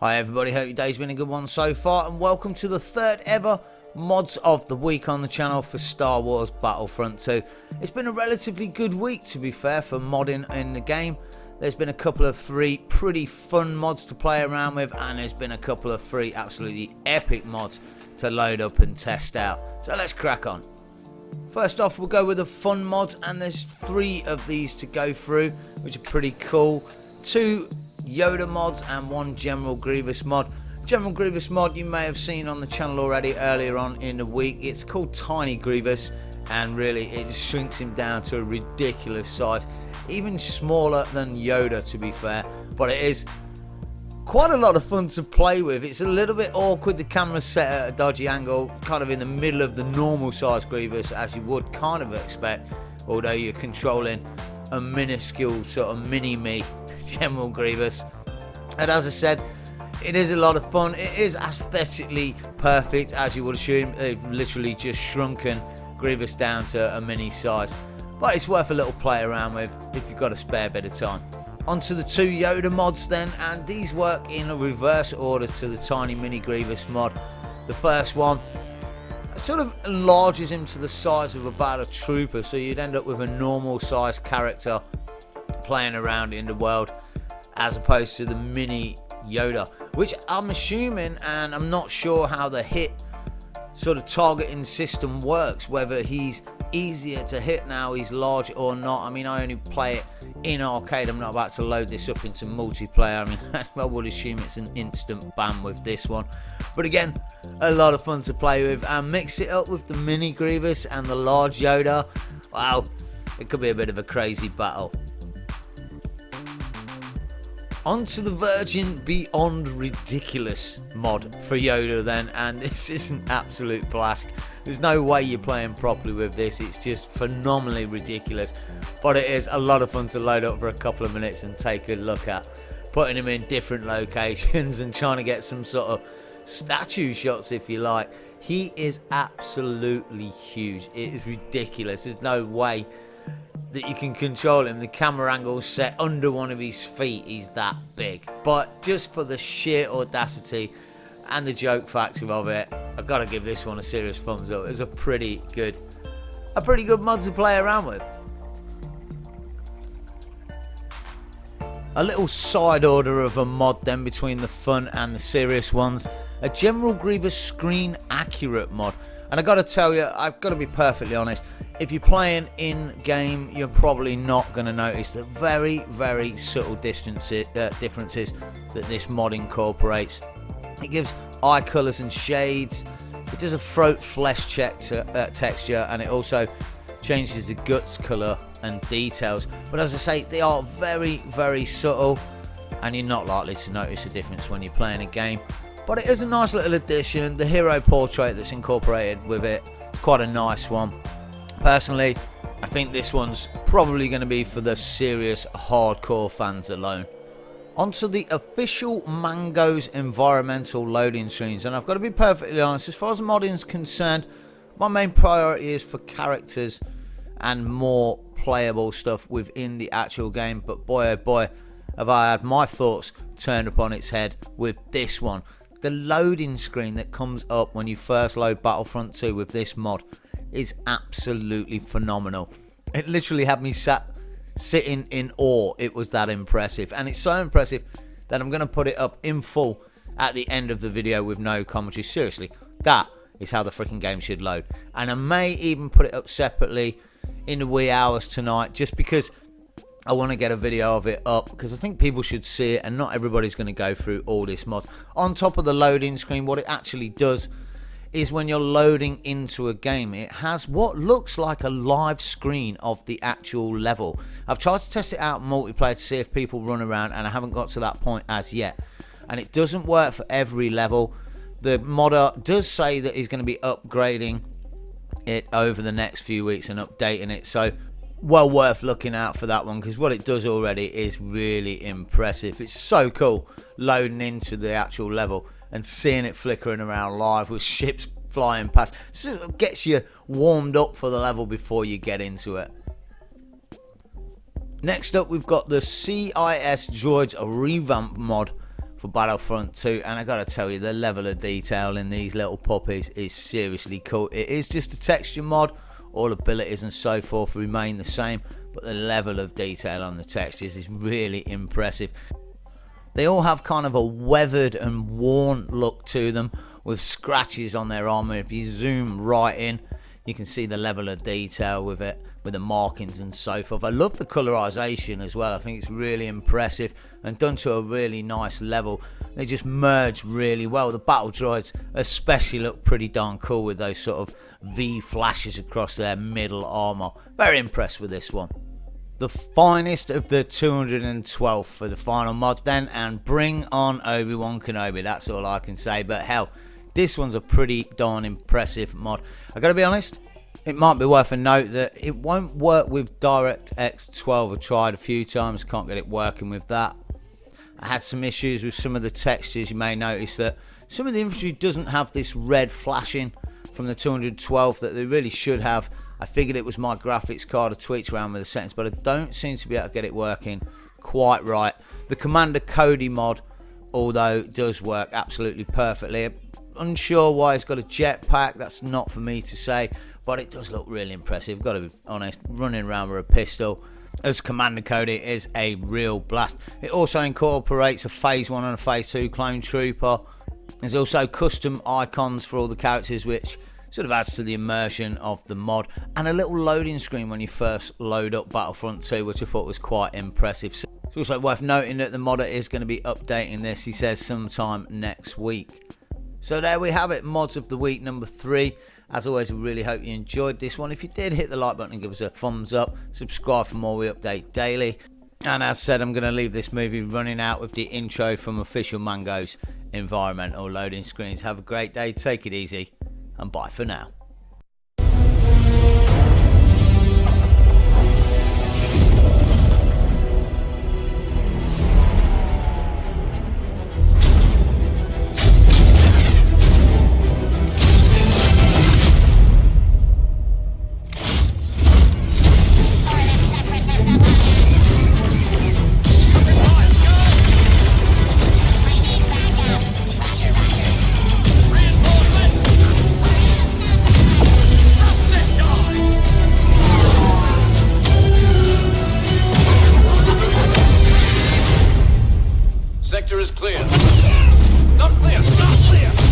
Hi everybody, hope your day's been a good one so far, and welcome to the third ever mods of the week on the channel for Star Wars Battlefront 2. It's been a relatively good week, to be fair, for modding in the game. There's been a couple of three pretty fun mods to play around with, and there's been a couple of three absolutely epic mods to load up and test out. So let's crack on. First off, we'll go with the fun mods, and there's three of these to go through, which are pretty cool. Two Yoda mods and one General Grievous mod. General Grievous mod you may have seen on the channel already earlier on in the week. It's called Tiny Grievous, and really it just shrinks him down to a ridiculous size, even smaller than Yoda, to be fair, but it is quite a lot of fun to play with. It's a little bit awkward, the camera's set at a dodgy angle, kind of in the middle of the normal size Grievous, as you would kind of expect, although you're controlling a minuscule sort of mini-me General Grievous. And as I said, it is a lot of fun. It is aesthetically perfect, as you would assume. They've literally just shrunken Grievous down to a mini size, but it's worth a little play around with if you've got a spare bit of time. Onto the two Yoda mods then, and these work in a reverse order to the Tiny Mini Grievous mod. The first one sort of enlarges him to the size of about a trooper, so you'd end up with a normal size character playing around in the world, as opposed to the mini Yoda, which I'm assuming, and I'm not sure how the hit sort of targeting system works, whether he's easier to hit now he's large or not. I mean, I only play it in arcade. I'm not about to load this up into multiplayer. I mean, I would assume it's an instant ban with this one, but again, a lot of fun to play with, and mix it up with the mini Grievous and the large Yoda. Wow, it could be a bit of a crazy battle. Onto the Virgin Beyond Ridiculous mod for Yoda then, and this is an absolute blast. There's no way you're playing properly with this. It's just phenomenally ridiculous, but it is a lot of fun to load up for a couple of minutes and take a look at, putting him in different locations and trying to get some sort of statue shots, if you like. He is absolutely huge. It is ridiculous. There's no way that you can control him. The camera angle's set under one of his feet. He's that big. But just for the sheer audacity and the joke factor of it, I've got to give this one a serious thumbs up. It's a pretty good mod to play around with. A little side order of a mod then between the fun and the serious ones. A General Grievous screen accurate mod. And I got to tell you, I've got to be perfectly honest, if you're playing in game, you're probably not going to notice the very, very subtle differences that this mod incorporates. It gives eye colours and shades. It does a throat flesh texture, and it also changes the guts colour and details. But as I say, they are very, very subtle, and you're not likely to notice a difference when you're playing a game. But it is a nice little addition. The hero portrait that's incorporated with it is quite a nice one. Personally, I think this one's probably going to be for the serious hardcore fans alone. Onto the official Mango's environmental loading screens, and I've got to be perfectly honest, as far as modding is concerned, my main priority is for characters and more playable stuff within the actual game. But boy oh boy, have I had my thoughts turned upon its head with this one. The loading screen that comes up when you first load Battlefront 2 with this mod is absolutely phenomenal. It literally had me sitting in awe. It was that impressive, and it's so impressive that I'm going to put it up in full at the end of the video with no commentary. Seriously, that is how the freaking game should load, and I may even put it up separately in the wee hours tonight, just because I want to get a video of it up, because I think people should see it, and not everybody's going to go through all this mod. On top of the loading screen, what it actually does is when you're loading into a game, it has what looks like a live screen of the actual level. I've tried to test it out in multiplayer to see if people run around, and I haven't got to that point as yet, and it doesn't work for every level. The modder does say that he's going to be upgrading it over the next few weeks and updating it, so well worth looking out for that one, because what it does already is really impressive. It's so cool loading into the actual level and seeing it flickering around live with ships flying past. So it gets you warmed up for the level before you get into it. Next up, we've got the CIS Droid Revamp mod, for Battlefront 2, and I gotta tell you, the level of detail in these little puppies is seriously cool. It is just a texture mod, all abilities and so forth remain the same, but the level of detail on the textures is really impressive. They all have kind of a weathered and worn look to them, with scratches on their armor. If you zoom right in, you can see the level of detail with it, with the markings and so forth. I love the colorization as well. I think it's really impressive and done to a really nice level. They just merge really well. The battle droids especially look pretty darn cool with those sort of V flashes across their middle armor. Very impressed with this one. The finest of the 212 for the final mod then, and bring on Obi-Wan Kenobi. That's all I can say, but hell, this one's a pretty darn impressive mod. I gotta be honest, it might be worth a note that it won't work with DirectX 12. I tried a few times, can't get it working with that. I had some issues with some of the textures. You may notice that some of the infantry doesn't have this red flashing from the 212 that they really should have. I figured it was my graphics card. I tweaked around with the settings, but I don't seem to be able to get it working quite right. The Commander Cody mod, although does work absolutely perfectly. Unsure why it's got a jetpack. That's not for me to say, but it does look really impressive. Got to be honest, running around with a pistol as Commander Cody is a real blast. It also incorporates a Phase 1 and a Phase 2 clone trooper. There's also custom icons for all the characters, which sort of adds to the immersion of the mod, and a little loading screen when you first load up Battlefront 2, which I thought was quite impressive. So it's also worth noting that the modder is going to be updating this, he says, sometime next week. So there we have it, mods of the week number 3. As always, I really hope you enjoyed this one. If you did, hit the like button and give us a thumbs up. Subscribe for more, we update daily. And as said, I'm going to leave this movie running out with the intro from Official Mango's environmental loading screens. Have a great day, take it easy, and bye for now. Sector is clear. Not clear! Not clear!